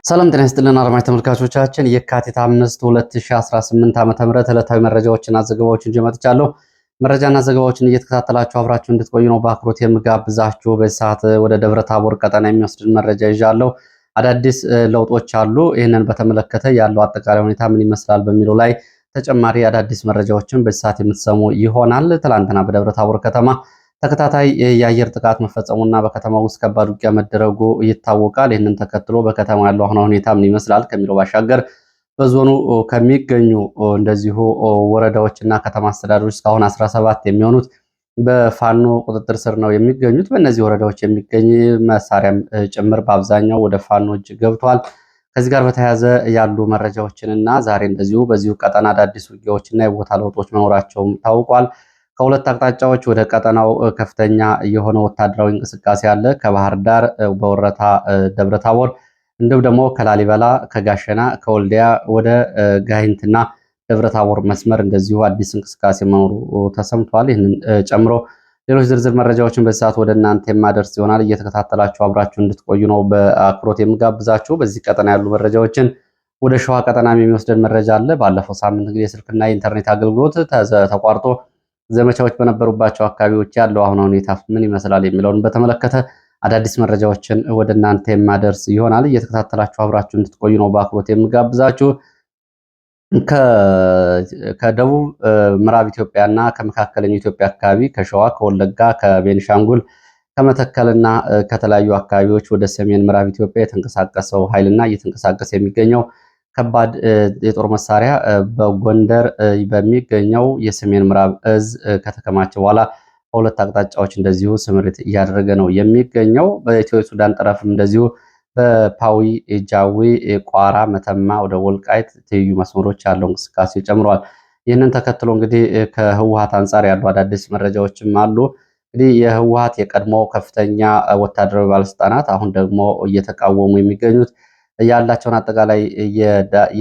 ሰላም ጤና ይስጥልን አድማጭ ተመልካቾቻችን የካቲት 5 2018 ዓ.ም ዕለታዊ መረጃዎችና ዘገባዎችን ይዤ መጥቻለሁ። መረጃና ዘገባዎችን እየተከታተላችሁ አብራችሁ እንድትቆዩ ነው በአክብሮት የምጋብዛችሁ። በዚህ ሰዓት ወደ ደብረ ታቦር ቀጠና የሚወስድን መረጃ ይዣለሁ። አዳዲስ ለውጦች አሉ። ይህንን በተመለከተ ያለው አጠቃላይ ሁኔታ ምን ይመስላል በሚለው ላይ ተጨማሪ አዳዲስ መረጃዎችን በዚህ ሰዓት የምትሰሙ ይሆናል። ትላንትና በደብረ ታቦር ከተማ ተከታታይ የአየር ጥቃት መፈጸሙና በከተማው ውስጥ ከባድ ውጊያ መደረጉ ይታወቃል። ይህንን ተከትሎ በከተማ ያለው አሁን ሁኔታ ምን ይመስላል ከሚለው ባሻገር በዞኑ ከሚገኙ እንደዚሁ ወረዳዎችና ከተማ አስተዳደሮች እስካሁን 17 የሚሆኑት በፋኖ ቁጥጥር ስር ነው የሚገኙት። በእነዚህ ወረዳዎች የሚገኝ መሳሪያም ጭምር በአብዛኛው ወደ ፋኖ እጅ ገብቷል። ከዚህ ጋር በተያያዘ ያሉ መረጃዎችንና ዛሬ እንደዚሁ በዚሁ ቀጠና አዳዲስ ውጊያዎችና የቦታ ለውጦች መኖራቸውም ታውቋል። ከሁለት አቅጣጫዎች ወደ ቀጠናው ከፍተኛ የሆነ ወታደራዊ እንቅስቃሴ አለ። ከባህር ዳር በወረታ ደብረ ታቦር እንዲሁም ደግሞ ከላሊበላ ከጋሸና ከወልዲያ ወደ ጋይንትና ደብረ ታቦር መስመር እንደዚሁ አዲስ እንቅስቃሴ መኖሩ ተሰምቷል። ይህንን ጨምሮ ሌሎች ዝርዝር መረጃዎችን በዚህ ሰዓት ወደ እናንተ የማደርስ ይሆናል። እየተከታተላችሁ አብራችሁ እንድትቆዩ ነው በአክብሮት የምጋብዛችሁ። በዚህ ቀጠና ያሉ መረጃዎችን ወደ ሸዋ ቀጠናም የሚወስደን መረጃ አለ። ባለፈው ሳምንት እንግዲህ የስልክና የኢንተርኔት አገልግሎት ተቋርጦ ዘመቻዎች በነበሩባቸው አካባቢዎች ያለው አሁን ሁኔታ ምን ይመስላል የሚለውን በተመለከተ አዳዲስ መረጃዎችን ወደ እናንተ የማደርስ ይሆናል። እየተከታተላችሁ አብራችሁ እንድትቆዩ ነው በአክብሮት የምጋብዛችሁ። ከደቡብ ምዕራብ ኢትዮጵያና ከመካከለኛው ኢትዮጵያ አካባቢ ከሸዋ፣ ከወለጋ፣ ከቤንሻንጉል፣ ከመተከልና ከተለያዩ አካባቢዎች ወደ ሰሜን ምዕራብ ኢትዮጵያ የተንቀሳቀሰው ኃይልና እየተንቀሳቀሰ የሚገኘው ከባድ የጦር መሳሪያ በጎንደር በሚገኘው የሰሜን ምዕራብ እዝ ከተከማቸ በኋላ በሁለት አቅጣጫዎች እንደዚሁ ስምሪት እያደረገ ነው የሚገኘው። በኢትዮ ሱዳን ጠረፍም እንደዚሁ በፓዊ ጃዊ፣ ቋራ፣ መተማ ወደ ወልቃይት ትይዩ መስመሮች ያለው እንቅስቃሴ ጨምሯል። ይህንን ተከትሎ እንግዲህ ከህወሓት አንጻር ያሉ አዳዲስ መረጃዎችም አሉ። እንግዲህ የህወሓት የቀድሞ ከፍተኛ ወታደራዊ ባለስልጣናት አሁን ደግሞ እየተቃወሙ የሚገኙት ያላቸውን አጠቃላይ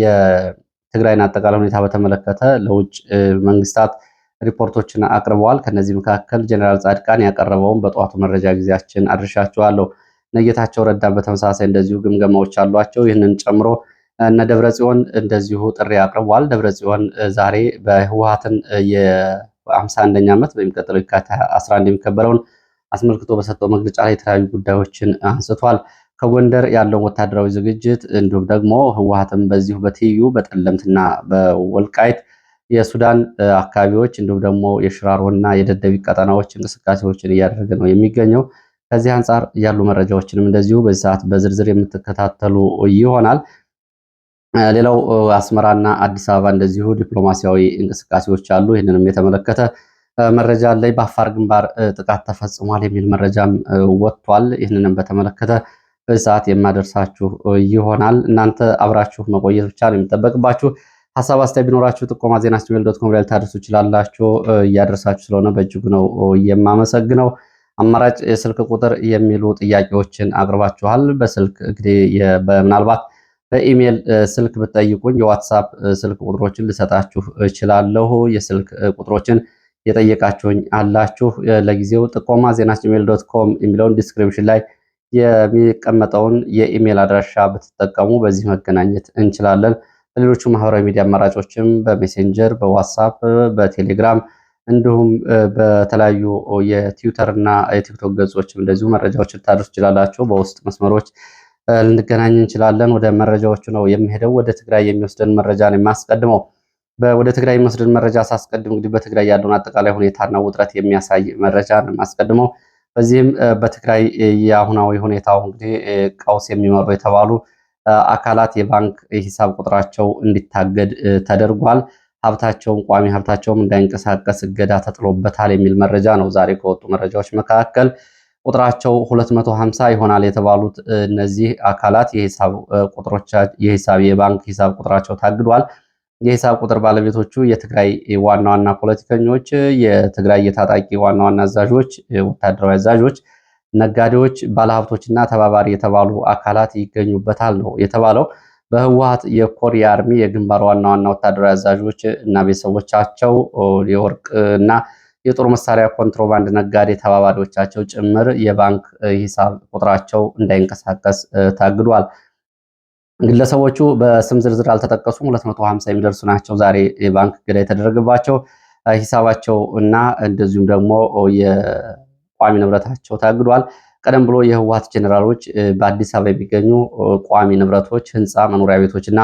የትግራይን አጠቃላይ ሁኔታ በተመለከተ ለውጭ መንግስታት ሪፖርቶችን አቅርበዋል። ከነዚህ መካከል ጀነራል ጻድቃን ያቀረበውን በጠዋቱ መረጃ ጊዜያችን አድርሻችኋለሁ። ነጌታቸው ረዳን በተመሳሳይ እንደዚሁ ግምገማዎች አሏቸው። ይህንን ጨምሮ እነ ደብረጽዮን እንደዚሁ ጥሪ አቅርበዋል። ደብረጽዮን ዛሬ በህወሓትን የ51ኛ ዓመት በሚቀጥለው የካቲት 11 የሚከበረውን አስመልክቶ በሰጠው መግለጫ ላይ የተለያዩ ጉዳዮችን አንስቷል። ከጎንደር ያለውን ወታደራዊ ዝግጅት እንዲሁም ደግሞ ህወሓትም በዚሁ በትይዩ በጠለምትና በወልቃይት የሱዳን አካባቢዎች እንዲሁም ደግሞ የሽራሮና የደደቢት ቀጠናዎች እንቅስቃሴዎችን እያደረገ ነው የሚገኘው። ከዚህ አንጻር ያሉ መረጃዎችንም እንደዚሁ በዚህ ሰዓት በዝርዝር የምትከታተሉ ይሆናል። ሌላው አስመራና አዲስ አበባ እንደዚሁ ዲፕሎማሲያዊ እንቅስቃሴዎች አሉ። ይህንንም የተመለከተ መረጃ ላይ በአፋር ግንባር ጥቃት ተፈጽሟል የሚል መረጃም ወጥቷል። ይህንንም በተመለከተ በዚህ ሰዓት የማደርሳችሁ ይሆናል። እናንተ አብራችሁ መቆየት ብቻ ነው የሚጠበቅባችሁ። ሀሳብ አስተያየት ቢኖራችሁ ጥቆማ ዜና@gmail.com ላይ ልታደርሱ ይችላላችሁ። እያደረሳችሁ ስለሆነ በእጅጉ ነው የማመሰግነው። አማራጭ የስልክ ቁጥር የሚሉ ጥያቄዎችን አቅርባችኋል። በስልክ እንግዲህ ምናልባት በኢሜል ስልክ ብትጠይቁኝ የዋትሳፕ ስልክ ቁጥሮችን ልሰጣችሁ እችላለሁ። የስልክ ቁጥሮችን የጠየቃችሁኝ አላችሁ። ለጊዜው ጥቆማ ዜና@gmail.com የሚለውን ዲስክሪፕሽን ላይ የሚቀመጠውን የኢሜል አድራሻ ብትጠቀሙ በዚህ መገናኘት እንችላለን። በሌሎቹ ማህበራዊ ሚዲያ አማራጮችም በሜሴንጀር፣ በዋትሳፕ፣ በቴሌግራም እንዲሁም በተለያዩ የትዊተር እና የቲክቶክ ገጾችም እንደዚሁ መረጃዎችን ልታደርሱ ትችላላችሁ። በውስጥ መስመሮች ልንገናኝ እንችላለን። ወደ መረጃዎቹ ነው የሚሄደው። ወደ ትግራይ የሚወስደን መረጃ ነው የማስቀድመው። ወደ ትግራይ የሚወስደን መረጃ ሳስቀድም እንግዲህ በትግራይ ያለውን አጠቃላይ ሁኔታና ውጥረት የሚያሳይ መረጃ ነው የማስቀድመው። በዚህም በትግራይ የአሁናዊ ሁኔታው እንግዲህ ቀውስ የሚመሩ የተባሉ አካላት የባንክ ሂሳብ ቁጥራቸው እንዲታገድ ተደርጓል። ሀብታቸውም ቋሚ ሀብታቸውም እንዳይንቀሳቀስ እገዳ ተጥሎበታል የሚል መረጃ ነው ዛሬ ከወጡ መረጃዎች መካከል። ቁጥራቸው 250 ይሆናል የተባሉት እነዚህ አካላት የባንክ ሂሳብ ቁጥራቸው ታግዷል። የሂሳብ ቁጥር ባለቤቶቹ የትግራይ ዋና ዋና ፖለቲከኞች፣ የትግራይ የታጣቂ ዋና ዋና አዛዦች፣ ወታደራዊ አዛዦች፣ ነጋዴዎች፣ ባለሀብቶችና ተባባሪ የተባሉ አካላት ይገኙበታል ነው የተባለው። በህወሓት የኮር የአርሚ የግንባር ዋና ዋና ወታደራዊ አዛዦች እና ቤተሰቦቻቸው፣ የወርቅ እና የጦር መሳሪያ ኮንትሮባንድ ነጋዴ ተባባሪዎቻቸው ጭምር የባንክ ሂሳብ ቁጥራቸው እንዳይንቀሳቀስ ታግዷል። ግለሰቦቹ በስም ዝርዝር አልተጠቀሱም። 250 የሚደርሱ ናቸው ዛሬ የባንክ እገዳ የተደረገባቸው። ሂሳባቸው እና እንደዚሁም ደግሞ የቋሚ ንብረታቸው ታግዷል። ቀደም ብሎ የህወሓት ጀኔራሎች በአዲስ አበባ የሚገኙ ቋሚ ንብረቶች፣ ህንፃ፣ መኖሪያ ቤቶች እና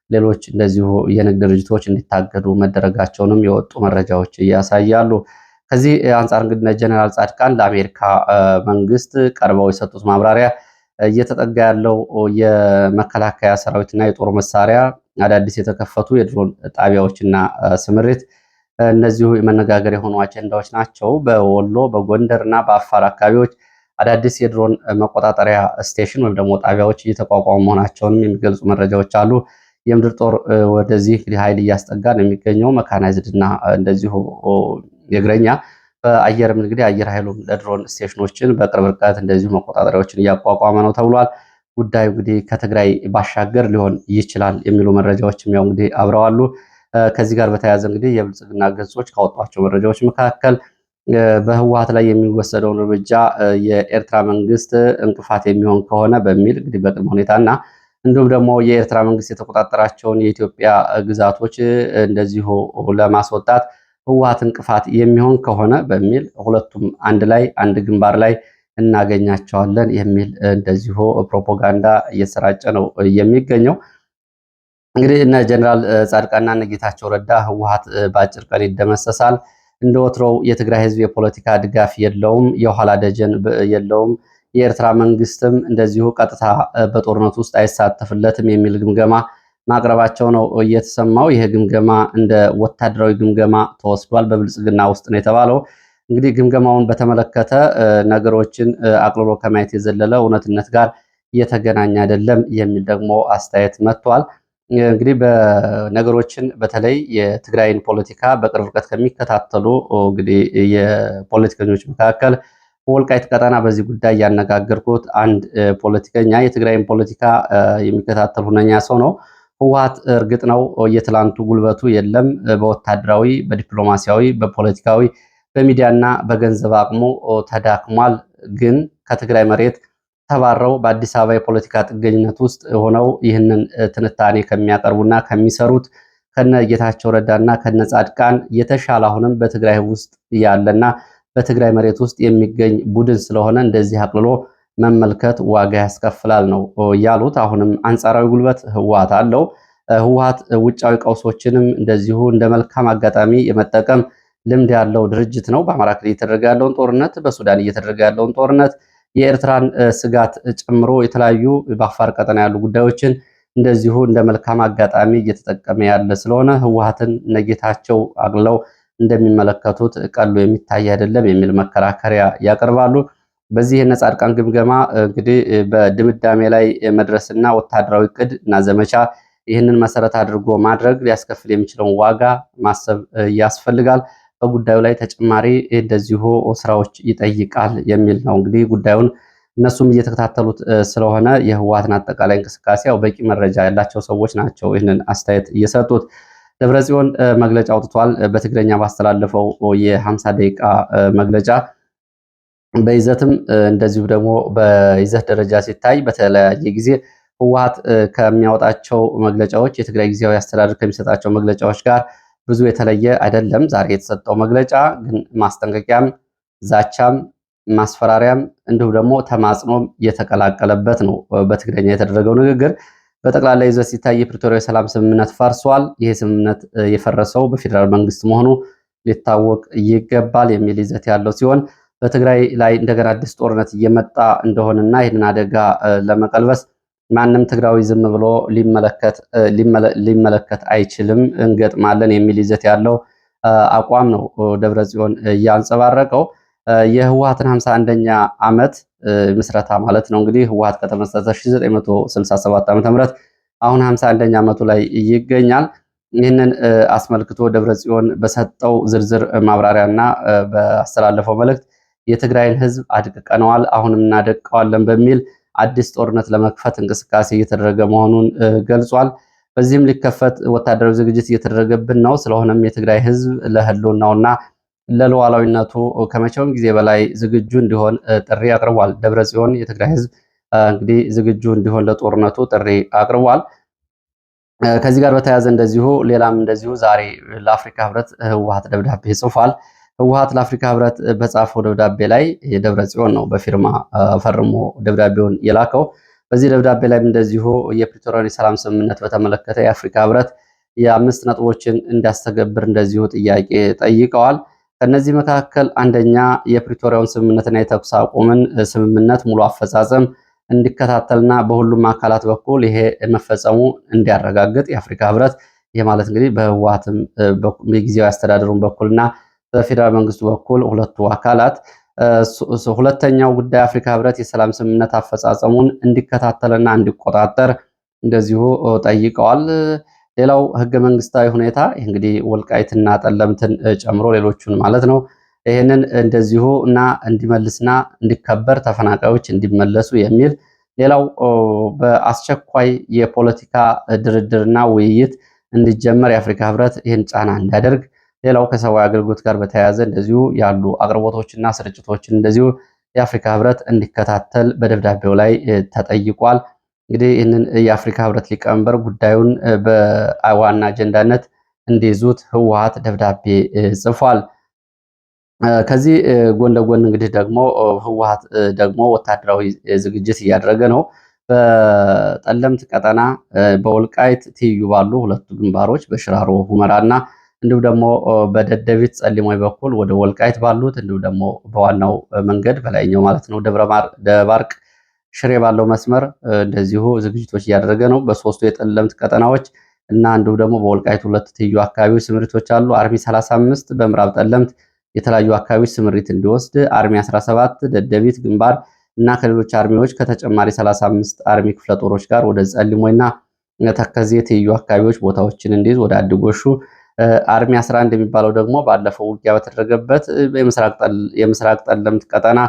ሌሎች እንደዚሁ የንግድ ድርጅቶች እንዲታገዱ መደረጋቸውንም የወጡ መረጃዎች ያሳያሉ። ከዚህ አንጻር እንግዲህ ጀነራል ጻድቃን ለአሜሪካ መንግስት ቀርበው የሰጡት ማብራሪያ እየተጠጋ ያለው የመከላከያ ሰራዊትና የጦር መሳሪያ አዳዲስ የተከፈቱ የድሮን ጣቢያዎችና ስምሪት እነዚሁ የመነጋገር የሆኑ አጀንዳዎች ናቸው። በወሎ በጎንደር እና በአፋር አካባቢዎች አዳዲስ የድሮን መቆጣጠሪያ ስቴሽን ወይም ደግሞ ጣቢያዎች እየተቋቋሙ መሆናቸውንም የሚገልጹ መረጃዎች አሉ። የምድር ጦር ወደዚህ እንግዲህ ኃይል እያስጠጋ ነው የሚገኘው። መካናይዝድ እና እንደዚሁ የእግረኛ በአየርም እንግዲህ አየር ኃይሉም ለድሮን ስቴሽኖችን በቅርብ ርቀት እንደዚሁ መቆጣጠሪያዎችን እያቋቋመ ነው ተብሏል። ጉዳዩ እንግዲህ ከትግራይ ባሻገር ሊሆን ይችላል የሚሉ መረጃዎችም ያው እንግዲህ አብረዋሉ። ከዚህ ጋር በተያያዘ እንግዲህ የብልጽግና ገጾች ካወጧቸው መረጃዎች መካከል በህወሓት ላይ የሚወሰደውን እርምጃ የኤርትራ መንግስት እንቅፋት የሚሆን ከሆነ በሚል እንግዲህ በቅድመ ሁኔታና እንዲሁም ደግሞ የኤርትራ መንግስት የተቆጣጠራቸውን የኢትዮጵያ ግዛቶች እንደዚሁ ለማስወጣት ህወሓት እንቅፋት የሚሆን ከሆነ በሚል ሁለቱም አንድ ላይ አንድ ግንባር ላይ እናገኛቸዋለን የሚል እንደዚሁ ፕሮፓጋንዳ እየተሰራጨ ነው የሚገኘው። እንግዲህ እነ ጀነራል ጻድቃንና እነ ጌታቸው ረዳ ህወሓት በአጭር ቀን ይደመሰሳል፣ እንደ ወትሮው የትግራይ ህዝብ የፖለቲካ ድጋፍ የለውም፣ የኋላ ደጀን የለውም፣ የኤርትራ መንግስትም እንደዚሁ ቀጥታ በጦርነት ውስጥ አይሳተፍለትም የሚል ግምገማ ማቅረባቸው ነው እየተሰማው። ይህ ግምገማ እንደ ወታደራዊ ግምገማ ተወስዷል፣ በብልጽግና ውስጥ ነው የተባለው። እንግዲህ ግምገማውን በተመለከተ ነገሮችን አቅልሎ ከማየት የዘለለ እውነትነት ጋር እየተገናኘ አይደለም የሚል ደግሞ አስተያየት መጥቷል። እንግዲህ በነገሮችን በተለይ የትግራይን ፖለቲካ በቅርብ ርቀት ከሚከታተሉ እንግዲህ የፖለቲከኞች መካከል በወልቃይት ቀጠና በዚህ ጉዳይ ያነጋገርኩት አንድ ፖለቲከኛ የትግራይን ፖለቲካ የሚከታተል ሁነኛ ሰው ነው። ህወሓት እርግጥ ነው የትላንቱ ጉልበቱ የለም። በወታደራዊ፣ በዲፕሎማሲያዊ፣ በፖለቲካዊ፣ በሚዲያና በገንዘብ አቅሙ ተዳክሟል። ግን ከትግራይ መሬት ተባረው በአዲስ አበባ የፖለቲካ ጥገኝነት ውስጥ ሆነው ይህንን ትንታኔ ከሚያቀርቡና ከሚሰሩት ከነ ጌታቸው ረዳና ከነ ጻድቃን የተሻለ አሁንም በትግራይ ውስጥ ያለና በትግራይ መሬት ውስጥ የሚገኝ ቡድን ስለሆነ እንደዚህ አቅልሎ መመልከት ዋጋ ያስከፍላል ነው ያሉት። አሁንም አንጻራዊ ጉልበት ህወሓት አለው። ህወሓት ውጫዊ ቀውሶችንም እንደዚሁ እንደ መልካም አጋጣሚ የመጠቀም ልምድ ያለው ድርጅት ነው። በአማራ ክልል እየተደረገ ያለውን ጦርነት፣ በሱዳን እየተደረገ ያለውን ጦርነት፣ የኤርትራን ስጋት ጨምሮ የተለያዩ በአፋር ቀጠና ያሉ ጉዳዮችን እንደዚሁ እንደ መልካም አጋጣሚ እየተጠቀመ ያለ ስለሆነ ህወሓትን ነጌታቸው አግለው እንደሚመለከቱት ቀሎ የሚታይ አይደለም የሚል መከራከሪያ ያቀርባሉ። በዚህ የነጻድቃን ግምገማ እንግዲህ በድምዳሜ ላይ መድረስና ወታደራዊ እቅድ እና ዘመቻ ይህንን መሰረት አድርጎ ማድረግ ሊያስከፍል የሚችለውን ዋጋ ማሰብ ያስፈልጋል። በጉዳዩ ላይ ተጨማሪ እንደዚሁ ስራዎች ይጠይቃል የሚል ነው። እንግዲህ ጉዳዩን እነሱም እየተከታተሉት ስለሆነ የህወሓትን አጠቃላይ እንቅስቃሴ ያው በቂ መረጃ ያላቸው ሰዎች ናቸው ይህንን አስተያየት እየሰጡት። ደብረጽዮን መግለጫ አውጥቷል። በትግረኛ ባስተላለፈው የ50 ደቂቃ መግለጫ በይዘትም እንደዚሁ ደግሞ በይዘት ደረጃ ሲታይ በተለያየ ጊዜ ህወሓት ከሚያወጣቸው መግለጫዎች የትግራይ ጊዜያዊ አስተዳደር ከሚሰጣቸው መግለጫዎች ጋር ብዙ የተለየ አይደለም። ዛሬ የተሰጠው መግለጫ ግን ማስጠንቀቂያም፣ ዛቻም፣ ማስፈራሪያም እንዲሁም ደግሞ ተማጽኖም የተቀላቀለበት ነው። በትግረኛ የተደረገው ንግግር በጠቅላላ ይዘት ሲታይ የፕሪቶሪያ ሰላም ስምምነት ፈርሷል። ይህ ስምምነት የፈረሰው በፌዴራል መንግስት መሆኑ ሊታወቅ ይገባል የሚል ይዘት ያለው ሲሆን በትግራይ ላይ እንደገና አዲስ ጦርነት እየመጣ እንደሆነና ይህንን አደጋ ለመቀልበስ ማንም ትግራዊ ዝም ብሎ ሊመለከት አይችልም፣ እንገጥማለን የሚል ይዘት ያለው አቋም ነው ደብረጽዮን እያንጸባረቀው። የህወሓትን 51ኛ ዓመት ምስረታ ማለት ነው እንግዲህ ህወሓት ከተመሰረተ 1967 ዓ.ም አሁን 51ኛ ዓመቱ ላይ ይገኛል። ይህንን አስመልክቶ ደብረጽዮን በሰጠው ዝርዝር ማብራሪያና በአስተላለፈው መልእክት የትግራይን ህዝብ አድቅቀነዋል፣ አሁንም እናደቀዋለን በሚል አዲስ ጦርነት ለመክፈት እንቅስቃሴ እየተደረገ መሆኑን ገልጿል። በዚህም ሊከፈት ወታደራዊ ዝግጅት እየተደረገብን ነው። ስለሆነም የትግራይ ህዝብ ለህልውናውና ለሉዓላዊነቱ ከመቼውም ጊዜ በላይ ዝግጁ እንዲሆን ጥሪ አቅርቧል። ደብረጽዮን የትግራይ ህዝብ እንግዲህ ዝግጁ እንዲሆን ለጦርነቱ ጥሪ አቅርቧል። ከዚህ ጋር በተያያዘ እንደዚሁ ሌላም እንደዚሁ ዛሬ ለአፍሪካ ህብረት ህወሓት ደብዳቤ ጽፏል። ህወሓት ለአፍሪካ ህብረት በጻፈው ደብዳቤ ላይ የደብረ ጽዮን ነው በፊርማ ፈርሞ ደብዳቤውን የላከው። በዚህ ደብዳቤ ላይም እንደዚሁ የፕሪቶሪያን የሰላም ስምምነት በተመለከተ የአፍሪካ ህብረት የአምስት ነጥቦችን እንዲያስተገብር እንደዚሁ ጥያቄ ጠይቀዋል። ከነዚህ መካከል አንደኛ የፕሪቶሪያውን ስምምነትና የተኩስ አቁምን ስምምነት ሙሉ አፈጻጸም እንዲከታተልና በሁሉም አካላት በኩል ይሄ መፈጸሙ እንዲያረጋግጥ የአፍሪካ ህብረት ይሄ ማለት እንግዲህ በህወሓትም የጊዜያዊ አስተዳደሩን በኩልና በፌዴራል መንግስቱ በኩል ሁለቱ አካላት። ሁለተኛው ጉዳይ አፍሪካ ህብረት የሰላም ስምምነት አፈጻጸሙን እንዲከታተልና እንዲቆጣጠር እንደዚሁ ጠይቀዋል። ሌላው ህገ መንግስታዊ ሁኔታ እንግዲህ ወልቃይትና ጠለምትን ጨምሮ ሌሎቹን ማለት ነው ይህንን እንደዚሁ እና እንዲመልስና እንዲከበር ተፈናቃዮች እንዲመለሱ የሚል። ሌላው በአስቸኳይ የፖለቲካ ድርድርና ውይይት እንዲጀመር የአፍሪካ ህብረት ይህን ጫና እንዲያደርግ። ሌላው ከሰብአዊ አገልግሎት ጋር በተያያዘ እንደዚሁ ያሉ አቅርቦቶችና ስርጭቶችን እንደዚሁ የአፍሪካ ህብረት እንዲከታተል በደብዳቤው ላይ ተጠይቋል። እንግዲህ ይህንን የአፍሪካ ህብረት ሊቀመንበር ጉዳዩን በዋና አጀንዳነት እንዲይዙት ህወሓት ደብዳቤ ጽፏል። ከዚህ ጎን ለጎን እንግዲህ ደግሞ ህወሓት ደግሞ ወታደራዊ ዝግጅት እያደረገ ነው። በጠለምት ቀጠና በወልቃይት ትይዩ ባሉ ሁለቱ ግንባሮች በሽራሮ ሁመራና እንዲሁም ደግሞ በደደቢት ጸሊሞይ በኩል ወደ ወልቃይት ባሉት እንዲሁም ደግሞ በዋናው መንገድ በላይኛው ማለት ነው ደባርቅ ሽሬ ባለው መስመር እንደዚሁ ዝግጅቶች እያደረገ ነው። በሶስቱ የጠለምት ቀጠናዎች እና እንዲሁም ደግሞ በወልቃይት ሁለት ትይዩ አካባቢዎች ስምሪቶች አሉ። አርሚ 35 በምዕራብ ጠለምት የተለያዩ አካባቢዎች ስምሪት እንዲወስድ፣ አርሚ 17 ደደቢት ግንባር እና ከሌሎች አርሚዎች ከተጨማሪ 35 አርሚ ክፍለ ጦሮች ጋር ወደ ጸሊሞይና ተከዜ ትይዩ አካባቢዎች ቦታዎችን እንዲይዝ ወደ አድጎሹ፣ አርሚ 11 የሚባለው ደግሞ ባለፈው ውጊያ በተደረገበት የምስራቅ ጠለምት ቀጠና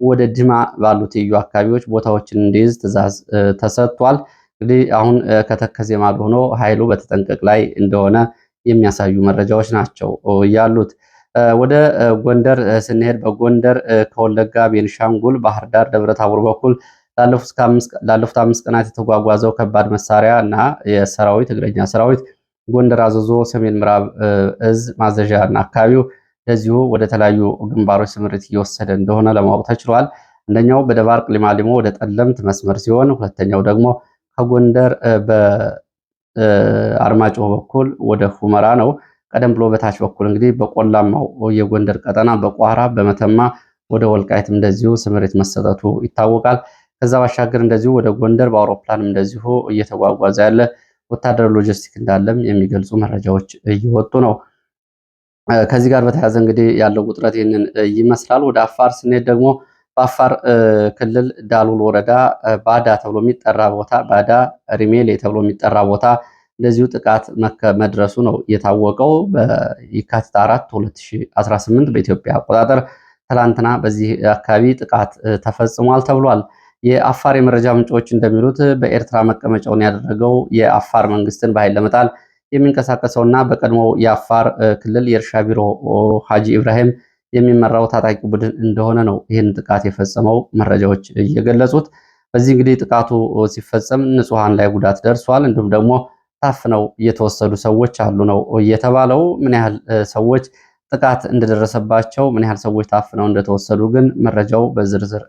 ወደ ድማ ባሉ ትይዩ አካባቢዎች ቦታዎችን እንዲይዝ ትዕዛዝ ተሰጥቷል። እንግዲህ አሁን ከተከዜ ማዶ ሆኖ ኃይሉ በተጠንቀቅ ላይ እንደሆነ የሚያሳዩ መረጃዎች ናቸው ያሉት። ወደ ጎንደር ስንሄድ በጎንደር ከወለጋ ቤንሻንጉል፣ ባህር ዳር፣ ደብረ ታቦር በኩል ላለፉት 5 ቀናት የተጓጓዘው ከባድ መሳሪያ እና የሰራዊት እግረኛ ሰራዊት ጎንደር አዘዞ ሰሜን ምዕራብ እዝ ማዘዣ እና አካባቢው እንደዚሁ ወደ ተለያዩ ግንባሮች ስምሪት እየወሰደ እንደሆነ ለማወቅ ተችሏል። አንደኛው በደባርቅ ሊማሊሞ ወደ ጠለምት መስመር ሲሆን ሁለተኛው ደግሞ ከጎንደር በአርማጭሆ በኩል ወደ ሁመራ ነው። ቀደም ብሎ በታች በኩል እንግዲህ በቆላማው የጎንደር ቀጠና በቋራ በመተማ ወደ ወልቃይትም እንደዚሁ ስምሪት መሰጠቱ ይታወቃል። ከዛ ባሻገር እንደዚሁ ወደ ጎንደር በአውሮፕላንም እንደዚሁ እየተጓጓዘ ያለ ወታደራዊ ሎጂስቲክ እንዳለም የሚገልጹ መረጃዎች እየወጡ ነው። ከዚህ ጋር በተያያዘ እንግዲህ ያለው ውጥረት ይህንን ይመስላል። ወደ አፋር ስንሄድ ደግሞ በአፋር ክልል ዳሉል ወረዳ ባዳ ተብሎ የሚጠራ ቦታ ባዳ ሪሜሌ ተብሎ የሚጠራ ቦታ እንደዚሁ ጥቃት መድረሱ ነው የታወቀው። በየካቲት 4 2018 በኢትዮጵያ አቆጣጠር ትላንትና በዚህ አካባቢ ጥቃት ተፈጽሟል ተብሏል። የአፋር የመረጃ ምንጮች እንደሚሉት በኤርትራ መቀመጫውን ያደረገው የአፋር መንግስትን በኃይል ለመጣል የሚንቀሳቀሰውና በቀድሞው የአፋር ክልል የእርሻ ቢሮ ሀጂ ኢብራሂም የሚመራው ታጣቂ ቡድን እንደሆነ ነው ይህን ጥቃት የፈጸመው መረጃዎች እየገለጹት። በዚህ እንግዲህ ጥቃቱ ሲፈጸም ንጹሐን ላይ ጉዳት ደርሷል። እንዲሁም ደግሞ ታፍነው የተወሰዱ ሰዎች አሉ ነው የተባለው። ምን ያህል ሰዎች ጥቃት እንደደረሰባቸው፣ ምን ያህል ሰዎች ታፍነው እንደተወሰዱ ግን መረጃው በዝርዝር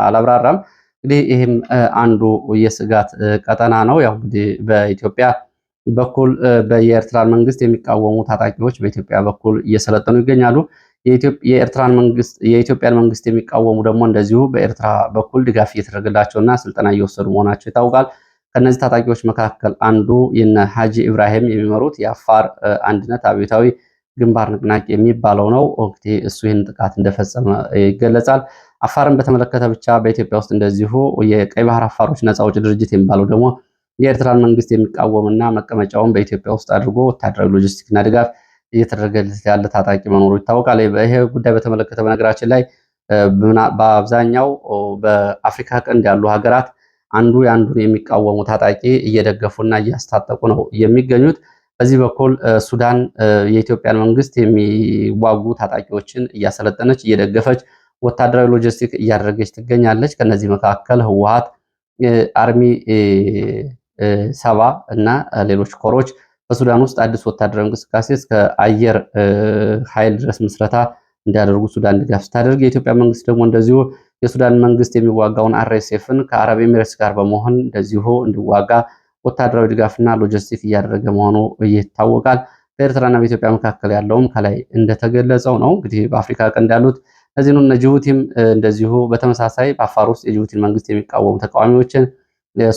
አላብራራም። እንግዲህ ይህም አንዱ የስጋት ቀጠና ነው። ያው እንግዲህ በኢትዮጵያ በኩል የኤርትራን መንግስት የሚቃወሙ ታጣቂዎች በኢትዮጵያ በኩል እየሰለጠኑ ይገኛሉ። የኢትዮጵያን መንግስት የሚቃወሙ ደግሞ እንደዚሁ በኤርትራ በኩል ድጋፍ እየተደረገላቸውና ስልጠና እየወሰዱ መሆናቸው ይታወቃል። ከነዚህ ታጣቂዎች መካከል አንዱ የነ ሀጂ ኢብራሂም የሚመሩት የአፋር አንድነት አብዮታዊ ግንባር ንቅናቄ የሚባለው ነው። እንግዲህ እሱ ይህን ጥቃት እንደፈጸመ ይገለጻል። አፋርን በተመለከተ ብቻ በኢትዮጵያ ውስጥ እንደዚሁ የቀይ ባህር አፋሮች ነፃ አውጪ ድርጅት የሚባለው ደግሞ የኤርትራን መንግስት የሚቃወምና መቀመጫውን በኢትዮጵያ ውስጥ አድርጎ ወታደራዊ ሎጂስቲክና ድጋፍ እየተደረገለት ያለ ታጣቂ መኖሩ ይታወቃል። ይሄ ጉዳይ በተመለከተ በነገራችን ላይ በአብዛኛው በአፍሪካ ቀንድ ያሉ ሀገራት አንዱ የአንዱን የሚቃወሙ ታጣቂ እየደገፉና እያስታጠቁ ነው የሚገኙት። በዚህ በኩል ሱዳን የኢትዮጵያን መንግስት የሚዋጉ ታጣቂዎችን እያሰለጠነች እየደገፈች ወታደራዊ ሎጂስቲክ እያደረገች ትገኛለች። ከነዚህ መካከል ህወሓት አርሚ 70 እና ሌሎች ኮሮች በሱዳን ውስጥ አዲስ ወታደራዊ እንቅስቃሴ እስከ አየር ኃይል ድረስ ምስረታ እንዲያደርጉ ሱዳን ድጋፍ ስታደርግ፣ የኢትዮጵያ መንግስት ደግሞ እንደዚሁ የሱዳን መንግስት የሚዋጋውን አርኤስኤፍን ከአረብ ኤሚሬትስ ጋር በመሆን እንደዚሁ እንዲዋጋ ወታደራዊ ድጋፍና ሎጂስቲክ እያደረገ መሆኑ ይታወቃል። በኤርትራና በኢትዮጵያ መካከል ያለውም ከላይ እንደተገለጸው ነው። እንግዲህ በአፍሪካ ቀንድ ያሉት እነዚህ ነው። ጅቡቲም እንደዚሁ በተመሳሳይ በአፋር ውስጥ የጅቡቲን መንግስት የሚቃወሙ ተቃዋሚዎችን፣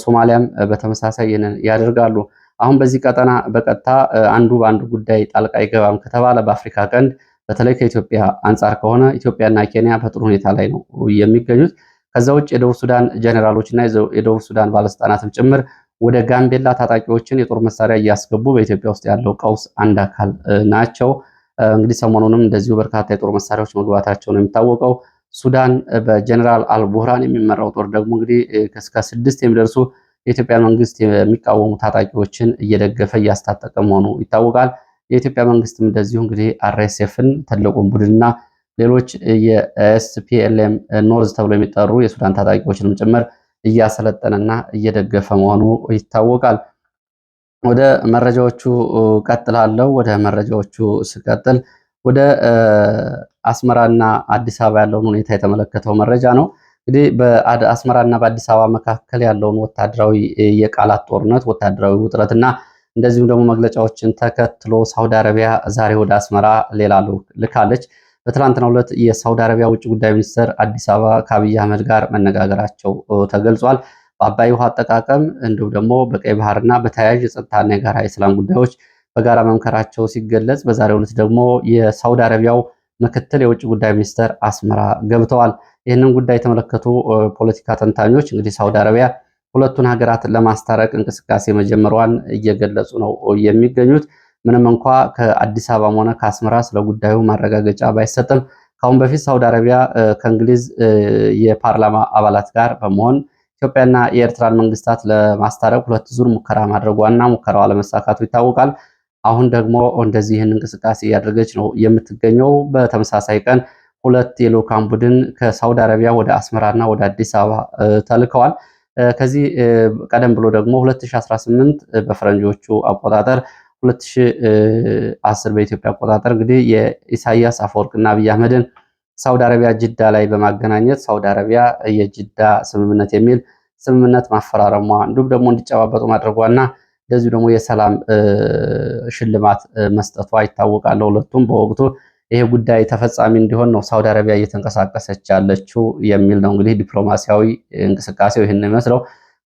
ሶማሊያም በተመሳሳይ ይህንን ያደርጋሉ። አሁን በዚህ ቀጠና በቀጥታ አንዱ በአንዱ ጉዳይ ጣልቃ አይገባም ከተባለ በአፍሪካ ቀንድ በተለይ ከኢትዮጵያ አንጻር ከሆነ ኢትዮጵያና ኬንያ በጥሩ ሁኔታ ላይ ነው የሚገኙት። ከዛ ውጭ የደቡብ ሱዳን ጀኔራሎች እና የደቡብ ሱዳን ባለስልጣናትም ጭምር ወደ ጋምቤላ ታጣቂዎችን የጦር መሳሪያ እያስገቡ በኢትዮጵያ ውስጥ ያለው ቀውስ አንድ አካል ናቸው። እንግዲህ ሰሞኑንም እንደዚሁ በርካታ የጦር መሳሪያዎች መግባታቸው ነው የሚታወቀው። ሱዳን በጀኔራል አልቡርሃን የሚመራው ጦር ደግሞ እንግዲህ እስከ 6 የሚደርሱ የኢትዮጵያ መንግስት የሚቃወሙ ታጣቂዎችን እየደገፈ እያስታጠቀ መሆኑ ይታወቃል። የኢትዮጵያ መንግስትም እንደዚሁ እንግዲህ አርኤስኤፍን ትልቁን ቡድንና ሌሎች የኤስፒኤልኤም ኖርዝ ተብሎ የሚጠሩ የሱዳን ታጣቂዎችንም ጭምር እያሰለጠነና እየደገፈ መሆኑ ይታወቃል። ወደ መረጃዎቹ ቀጥላለሁ። ወደ መረጃዎቹ ስቀጥል ወደ አስመራና አዲስ አበባ ያለውን ሁኔታ የተመለከተው መረጃ ነው። እንግዲህ በአስመራና በአዲስ አበባ መካከል ያለውን ወታደራዊ የቃላት ጦርነት፣ ወታደራዊ ውጥረትና እንደዚሁም ደግሞ መግለጫዎችን ተከትሎ ሳውዲ አረቢያ ዛሬ ወደ አስመራ ሌላ ልካለች። በትናንትናው ዕለት የሳውዲ አረቢያ ውጭ ጉዳይ ሚኒስትር አዲስ አበባ ከአብይ አህመድ ጋር መነጋገራቸው ተገልጿል። በአባይ ውሃ አጠቃቀም እንዲሁም ደግሞ በቀይ ባህርና በተያያዥ የጸጥታና የጋራ የሰላም ጉዳዮች በጋራ መምከራቸው ሲገለጽ፣ በዛሬው ዕለት ደግሞ የሳውዲ አረቢያው ምክትል የውጭ ጉዳይ ሚኒስትር አስመራ ገብተዋል። ይህንን ጉዳይ የተመለከቱ ፖለቲካ ተንታኞች እንግዲህ ሳውዲ አረቢያ ሁለቱን ሀገራት ለማስታረቅ እንቅስቃሴ መጀመሯን እየገለጹ ነው የሚገኙት። ምንም እንኳ ከአዲስ አበባም ሆነ ከአስመራ ስለ ጉዳዩ ማረጋገጫ ባይሰጥም ከአሁን በፊት ሳውዲ አረቢያ ከእንግሊዝ የፓርላማ አባላት ጋር በመሆን ኢትዮጵያና የኤርትራን መንግስታት ለማስታረቅ 2 ዙር ሙከራ ማድረጓና ሙከራው አለመሳካቱ ይታወቃል። አሁን ደግሞ እንደዚህ ይህን እንቅስቃሴ እያደረገች ነው የምትገኘው። በተመሳሳይ ቀን 2 የልዑካን ቡድን ከሳውዲ አረቢያ ወደ አስመራና ወደ አዲስ አበባ ተልከዋል። ከዚህ ቀደም ብሎ ደግሞ 2018 በፈረንጆቹ አቆጣጠር 2010 በኢትዮጵያ አቆጣጠር እንግዲህ የኢሳያስ አፈወርቅና አብይ አህመድን ሳውዲ አረቢያ ጅዳ ላይ በማገናኘት ሳውዲ አረቢያ የጅዳ ስምምነት የሚል ስምምነት ማፈራረሟ እንዲሁም ደግሞ እንዲጨባበጡ ማድረጓና እንደዚሁ ደግሞ የሰላም ሽልማት መስጠቷ ይታወቃል። ሁለቱም በወቅቱ ይሄ ጉዳይ ተፈጻሚ እንዲሆን ነው ሳውዲ አረቢያ እየተንቀሳቀሰች ያለችው የሚል ነው። እንግዲህ ዲፕሎማሲያዊ እንቅስቃሴው ይህን የሚመስለው።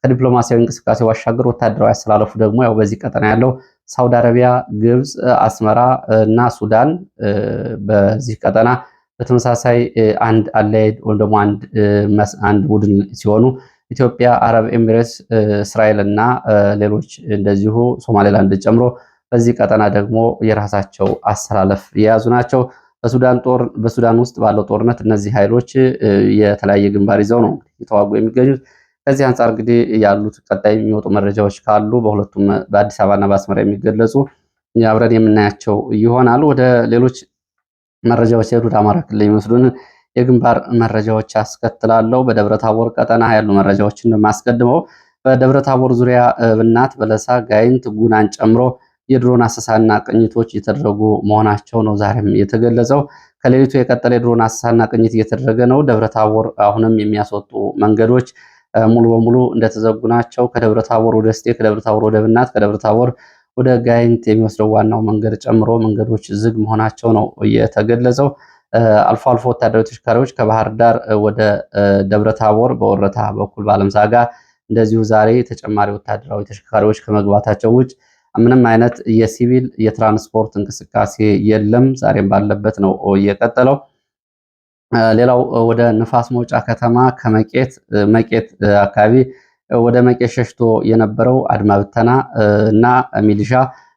ከዲፕሎማሲያዊ እንቅስቃሴው ባሻገር ወታደራዊ አስተላለፉ ደግሞ ያው በዚህ ቀጠና ያለው ሳውዲ አረቢያ፣ ግብፅ፣ አስመራ እና ሱዳን በዚህ ቀጠና በተመሳሳይ አንድ አላይድ ወይም ደግሞ አንድ ቡድን ሲሆኑ ኢትዮጵያ፣ አረብ ኤሚሬትስ፣ እስራኤል እና ሌሎች እንደዚሁ ሶማሌላንድ ጨምሮ በዚህ ቀጠና ደግሞ የራሳቸው አሰላለፍ የያዙ ናቸው። በሱዳን ውስጥ ባለው ጦርነት እነዚህ ኃይሎች የተለያየ ግንባር ይዘው ነው የተዋጉ የሚገኙት። ከዚህ አንጻር እንግዲህ ያሉት ቀጣይ የሚወጡ መረጃዎች ካሉ በሁለቱም በአዲስ አበባና በአስመራ የሚገለጹ አብረን የምናያቸው ይሆናል። ወደ ሌሎች መረጃዎች ሲሄዱ ወደ አማራ ክልል የሚወስዱን የግንባር መረጃዎች አስከትላለሁ። በደብረ ታቦር ቀጠና ያሉ መረጃዎችን የማስቀድመው በደብረ ታቦር ዙሪያ ብናት፣ በለሳ፣ ጋይንት፣ ጉናን ጨምሮ የድሮን አሰሳና ቅኝቶች እየተደረጉ መሆናቸው ነው ዛሬም የተገለጸው። ከሌሊቱ የቀጠለ የድሮን አሰሳና ቅኝት እየተደረገ ነው። ደብረ ታቦር አሁንም የሚያስወጡ መንገዶች ሙሉ በሙሉ እንደተዘጉ ናቸው። ከደብረ ታቦር ወደ እስቴ፣ ከደብረ ታቦር ወደ ብናት፣ ከደብረ ታቦር ወደ ጋይንት የሚወስደው ዋናው መንገድ ጨምሮ መንገዶች ዝግ መሆናቸው ነው የተገለጸው። አልፎ አልፎ ወታደራዊ ተሽከርካሪዎች ከባህር ዳር ወደ ደብረ ታቦር በወረታ በኩል ባለምሳጋ እንደዚሁ ዛሬ ተጨማሪ ወታደራዊ ተሽከርካሪዎች ከመግባታቸው ውጭ ምንም አይነት የሲቪል የትራንስፖርት እንቅስቃሴ የለም። ዛሬም ባለበት ነው የቀጠለው። ሌላው ወደ ንፋስ መውጫ ከተማ መቄት አካባቢ ወደ መቄት ሸሽቶ የነበረው አድማ ብተና እና ሚሊሻ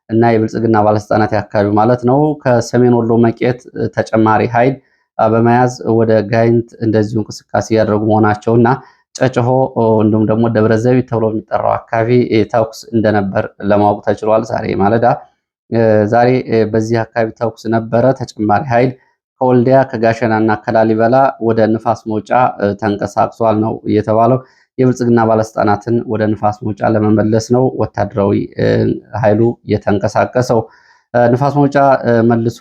እና የብልጽግና ባለስልጣናት አካባቢ ማለት ነው ከሰሜን ወሎ መቄት ተጨማሪ ኃይል በመያዝ ወደ ጋይንት እንደዚሁ እንቅስቃሴ ያደረጉ መሆናቸውና ጨጭሆ እንዲሁም ደግሞ ደብረ ዘይት ተብሎ የሚጠራው አካባቢ ተኩስ እንደነበር ለማወቅ ተችሏል። ዛሬ ማለዳ በዚህ አካባቢ ተኩስ ነበረ። ተጨማሪ ኃይል ከወልዲያ ከጋሸናና ከላሊበላ ወደ ንፋስ መውጫ ተንቀሳቅሷል ነው የተባለው። የብልጽግና ባለስልጣናትን ወደ ንፋስ መውጫ ለመመለስ ነው ወታደራዊ ኃይሉ የተንቀሳቀሰው። ንፋስ መውጫ መልሶ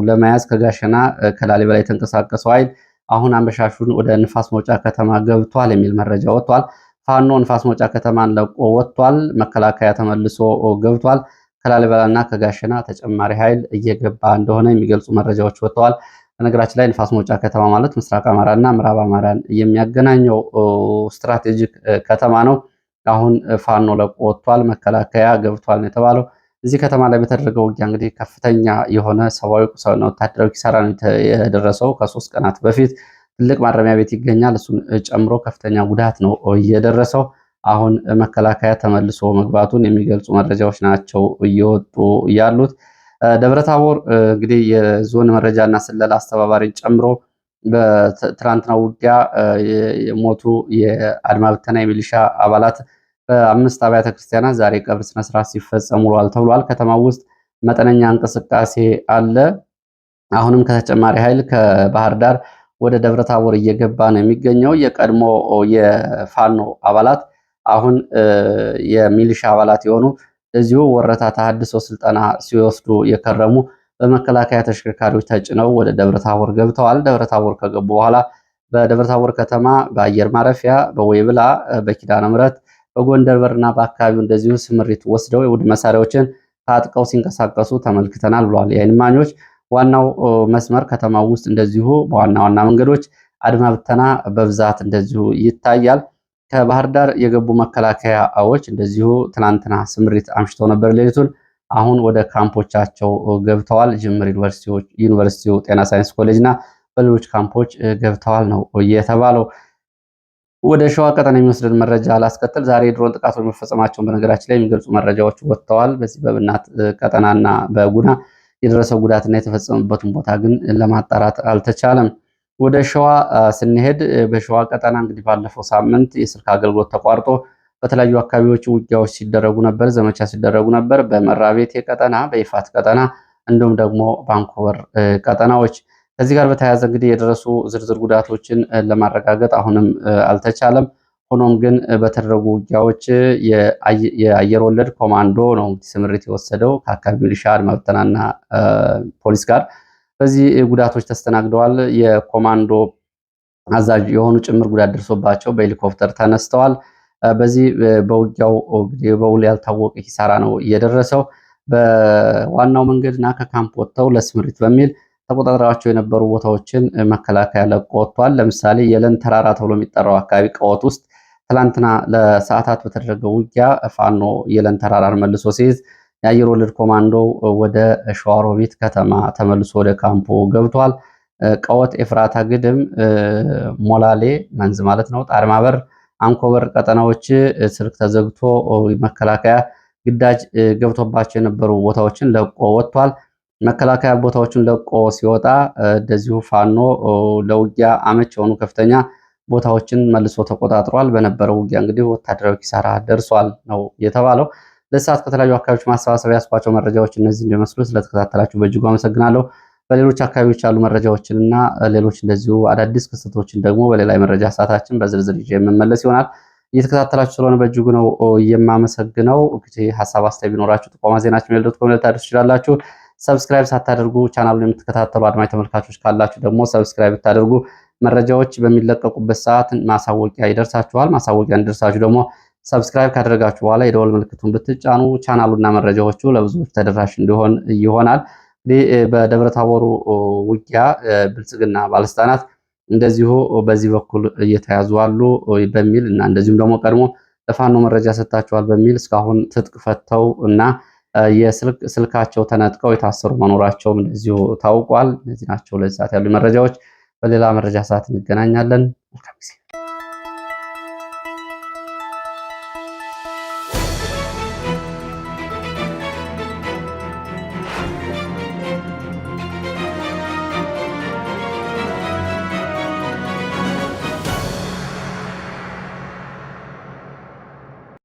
ለመያዝ ከጋሸና ከላሊበላ የተንቀሳቀሰው ኃይል አሁን አመሻሹን ወደ ንፋስ መውጫ ከተማ ገብቷል የሚል መረጃ ወጥቷል። ፋኖ ንፋስ መውጫ ከተማን ለቆ ወጥቷል። መከላከያ ተመልሶ ገብቷል። ከላሊበላና ከጋሸና ተጨማሪ ኃይል እየገባ እንደሆነ የሚገልጹ መረጃዎች ወጥተዋል። በነገራችን ላይ ንፋስ መውጫ ከተማ ማለት ምስራቅ አማራና ምዕራብ አማራን የሚያገናኘው ስትራቴጂክ ከተማ ነው። አሁን ፋኖ ለቆ ወጥቷል፣ መከላከያ ገብቷል ነው የተባለው። እዚህ ከተማ ላይ በተደረገው ውጊያ እንግዲህ ከፍተኛ የሆነ ሰብአዊ፣ ቁሳዊና ወታደራዊ ኪሳራ ነው የደረሰው። ከ3 ቀናት በፊት ትልቅ ማረሚያ ቤት ይገኛል። እሱን ጨምሮ ከፍተኛ ጉዳት ነው እየደረሰው። አሁን መከላከያ ተመልሶ መግባቱን የሚገልጹ መረጃዎች ናቸው እየወጡ ያሉት። ደብረታቦር እንግዲህ የዞን መረጃና ስለላ አስተባባሪን ጨምሮ በትናንትናው ውጊያ የሞቱ የአድማ ብተና የሚሊሻ አባላት በ5 አብያተ ክርስቲያናት ዛሬ ቀብር ስነስርዓት ሲፈጸም ውሏል ተብሏል። ከተማው ውስጥ መጠነኛ እንቅስቃሴ አለ። አሁንም ከተጨማሪ ኃይል ከባህር ዳር ወደ ደብረታቦር እየገባ ነው የሚገኘው። የቀድሞ የፋኖ አባላት አሁን የሚሊሻ አባላት የሆኑ እዚሁ ወረታ ተሐድሶ ስልጠና ሲወስዱ የከረሙ በመከላከያ ተሽከርካሪዎች ተጭነው ወደ ደብረታቦር ገብተዋል። ደብረታቦር ከገቡ በኋላ በደብረታቦር ከተማ በአየር ማረፊያ፣ በወይብላ፣ በኪዳነ ምሕረት፣ በጎንደር በርና በአካባቢው እንደዚሁ ስምሪት ወስደው የቡድን መሳሪያዎችን ታጥቀው ሲንቀሳቀሱ ተመልክተናል ብለዋል የዓይን እማኞች። ዋናው መስመር ከተማው ውስጥ እንደዚሁ በዋና ዋና መንገዶች አድማ ብተና በብዛት እንደዚሁ ይታያል። ከባህር ዳር የገቡ መከላከያዎች እንደዚሁ ትናንትና ስምሪት አምሽተው ነበር ሌሊቱን። አሁን ወደ ካምፖቻቸው ገብተዋል። ጅምር ዩኒቨርሲቲው ጤና ሳይንስ ኮሌጅ እና በሌሎች ካምፖች ገብተዋል ነው የተባለው። ወደ ሸዋ ቀጠና የሚወስድን መረጃ አላስከትል። ዛሬ የድሮን ጥቃቶች መፈጸማቸውን በነገራችን ላይ የሚገልጹ መረጃዎች ወጥተዋል። በዚህ በብናት ቀጠናና በጉና የደረሰው ጉዳትና የተፈጸመበትን ቦታ ግን ለማጣራት አልተቻለም። ወደ ሸዋ ስንሄድ በሸዋ ቀጠና እንግዲህ ባለፈው ሳምንት የስልክ አገልግሎት ተቋርጦ በተለያዩ አካባቢዎች ውጊያዎች ሲደረጉ ነበር፣ ዘመቻ ሲደረጉ ነበር። በመራቤቴ ቀጠና፣ በይፋት ቀጠና እንዲሁም ደግሞ ባንኮበር ቀጠናዎች። ከዚህ ጋር በተያያዘ እንግዲህ የደረሱ ዝርዝር ጉዳቶችን ለማረጋገጥ አሁንም አልተቻለም። ሆኖም ግን በተደረጉ ውጊያዎች የአየር ወለድ ኮማንዶ ነው ስምሪት የወሰደው ከአካባቢ ሚሊሻ፣ አድማ ብተናና ፖሊስ ጋር በዚህ ጉዳቶች ተስተናግደዋል። የኮማንዶ አዛዥ የሆኑ ጭምር ጉዳት ደርሶባቸው በሄሊኮፕተር ተነስተዋል። በዚህ በውጊያው በውል ያልታወቀ ኪሳራ ነው እየደረሰው። በዋናው መንገድና ከካምፕ ወጥተው ለስምሪት በሚል ተቆጣጥረዋቸው የነበሩ ቦታዎችን መከላከያ ለቆ ወጥቷል። ለምሳሌ የለን ተራራ ተብሎ የሚጠራው አካባቢ ቀወት ውስጥ ትላንትና ለሰዓታት በተደረገው ውጊያ ፋኖ የለን ተራራን መልሶ ሲይዝ የአየር ወለድ ኮማንዶ ወደ ሸዋሮቢት ከተማ ተመልሶ ወደ ካምፑ ገብቷል። ቀወት፣ ኤፍራታ ግድም፣ ሞላሌ መንዝ ማለት ነው፣ ጣርማበር፣ አንኮበር ቀጠናዎች ስልክ ተዘግቶ መከላከያ ግዳጅ ገብቶባቸው የነበሩ ቦታዎችን ለቆ ወጥቷል። መከላከያ ቦታዎችን ለቆ ሲወጣ እንደዚሁ ፋኖ ለውጊያ አመች የሆኑ ከፍተኛ ቦታዎችን መልሶ ተቆጣጥሯል። በነበረው ውጊያ እንግዲህ ወታደራዊ ኪሳራ ደርሷል ነው የተባለው። ለሰዓት ከተለያዩ አካባቢዎች ማሰባሰብ ያስኳቸው መረጃዎች እነዚህ እንደመስሉ። ስለተከታተላችሁ በእጅጉ አመሰግናለሁ። በሌሎች አካባቢዎች ያሉ መረጃዎችን እና ሌሎች እንደዚሁ አዳዲስ ክስተቶችን ደግሞ በሌላ የመረጃ ሰዓታችን በዝርዝር ይዤ የምመለስ ይሆናል። እየተከታተላችሁ ስለሆነ በእጅጉ ነው የማመሰግነው። እንግዲህ ሀሳብ አስተያየት ቢኖራችሁ ጥቆማ ዜናችን@gmail.com ልታደርሱ ትችላላችሁ። ሰብስክራይብ ሳታደርጉ ቻናሉን የምትከታተሉ አድማጭ ተመልካቾች ካላችሁ ደግሞ ሰብስክራይብ ብታደርጉ መረጃዎች በሚለቀቁበት ሰዓት ማሳወቂያ ይደርሳችኋል። ማሳወቂያ እንዲደርሳችሁ ደግሞ ሰብስክራይብ ካደረጋችሁ በኋላ የደወል ምልክቱን ብትጫኑ ቻናሉና መረጃዎቹ ለብዙዎች ተደራሽ እንዲሆን ይሆናል። እንግዲህ በደብረታቦሩ ውጊያ ብልጽግና ባለስልጣናት እንደዚሁ በዚህ በኩል እየተያዙ አሉ በሚል እና እንደዚሁም ደግሞ ቀድሞ ለፋኖ መረጃ ሰጥታችኋል በሚል እስካሁን ትጥቅ ፈተው እና የስልካቸው ተነጥቀው የታሰሩ መኖራቸውም እንደዚሁ ታውቋል። እነዚህ ናቸው ለዚህ ሰዓት ያሉ መረጃዎች። በሌላ መረጃ ሰዓት እንገናኛለን። መልካም ጊዜ